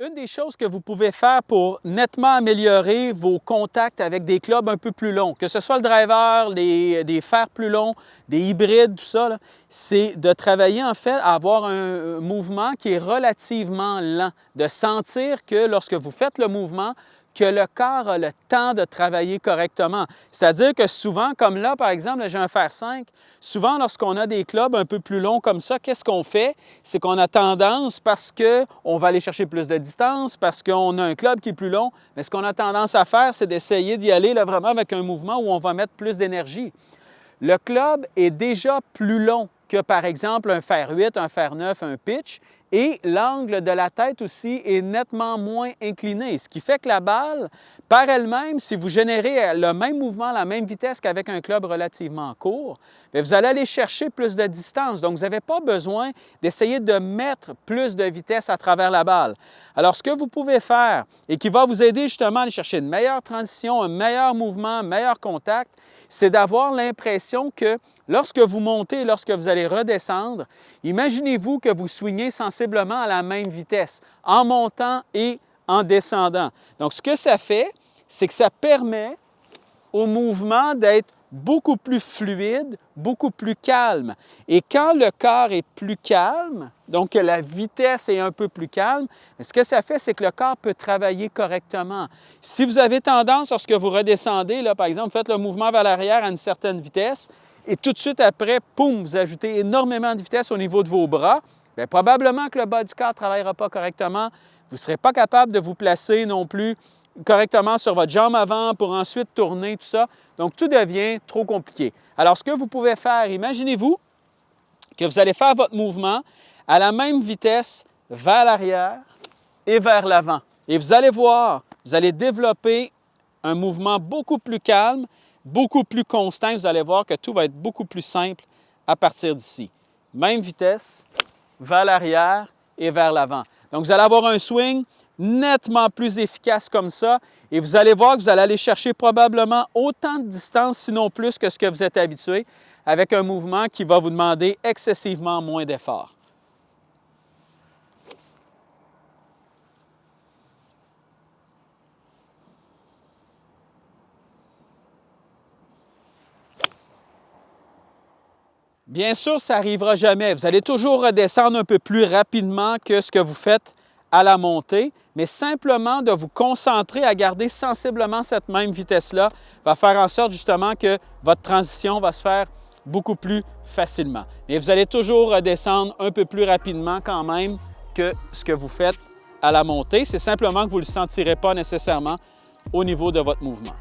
Une des choses que vous pouvez faire pour nettement améliorer vos contacts avec des clubs un peu plus longs, que ce soit le driver, des fers plus longs, des hybrides, tout ça, c'est de travailler en fait à avoir un mouvement qui est relativement lent, de sentir que lorsque vous faites le mouvement, que le corps a le temps de travailler correctement. C'est-à-dire que souvent, comme là, par exemple, j'ai un fer 5, souvent lorsqu'on a des clubs un peu plus longs comme ça, qu'est-ce qu'on fait? C'est qu'on a tendance, parce qu'on va aller chercher plus de distance, parce qu'on a un club qui est plus long, mais ce qu'on a tendance à faire, c'est d'essayer d'y aller là, vraiment avec un mouvement où on va mettre plus d'énergie. Le club est déjà plus long que, par exemple, un fer 8, un fer 9, un pitch, et l'angle de la tête aussi est nettement moins incliné, ce qui fait que la balle, par elle-même, si vous générez le même mouvement à la même vitesse qu'avec un club relativement court, bien, vous allez aller chercher plus de distance. Donc, vous n'avez pas besoin d'essayer de mettre plus de vitesse à travers la balle. Alors, ce que vous pouvez faire et qui va vous aider justement à aller chercher une meilleure transition, un meilleur mouvement, un meilleur contact, c'est d'avoir l'impression que lorsque vous montez, lorsque vous allez redescendre, imaginez-vous que vous swingez sensiblement à la même vitesse, en montant et en descendant. Donc, ce que ça fait, c'est que ça permet au mouvement d'être beaucoup plus fluide, beaucoup plus calme. Et quand le corps est plus calme, donc que la vitesse est un peu plus calme, ce que ça fait, c'est que le corps peut travailler correctement. Si vous avez tendance, lorsque vous redescendez, là, par exemple, faites le mouvement vers l'arrière à une certaine vitesse, et tout de suite après, poum, vous ajoutez énormément de vitesse au niveau de vos bras, bien, probablement que le bas du corps ne travaillera pas correctement. Vous ne serez pas capable de vous placer non plus correctement sur votre jambe avant pour ensuite tourner, tout ça. Donc, tout devient trop compliqué. Alors, ce que vous pouvez faire, imaginez-vous que vous allez faire votre mouvement à la même vitesse vers l'arrière et vers l'avant. Et vous allez voir, vous allez développer un mouvement beaucoup plus calme, beaucoup plus constant. Vous allez voir que tout va être beaucoup plus simple à partir d'ici. Même vitesse, vers l'arrière et vers l'avant. Donc, vous allez avoir un swing nettement plus efficace comme ça et vous allez voir que vous allez aller chercher probablement autant de distance, sinon plus que ce que vous êtes habitué, avec un mouvement qui va vous demander excessivement moins d'effort. Bien sûr, ça n'arrivera jamais. Vous allez toujours redescendre un peu plus rapidement que ce que vous faites à la montée, mais simplement de vous concentrer à garder sensiblement cette même vitesse-là va faire en sorte justement que votre transition va se faire beaucoup plus facilement. Mais vous allez toujours redescendre un peu plus rapidement quand même que ce que vous faites à la montée. C'est simplement que vous ne le sentirez pas nécessairement au niveau de votre mouvement.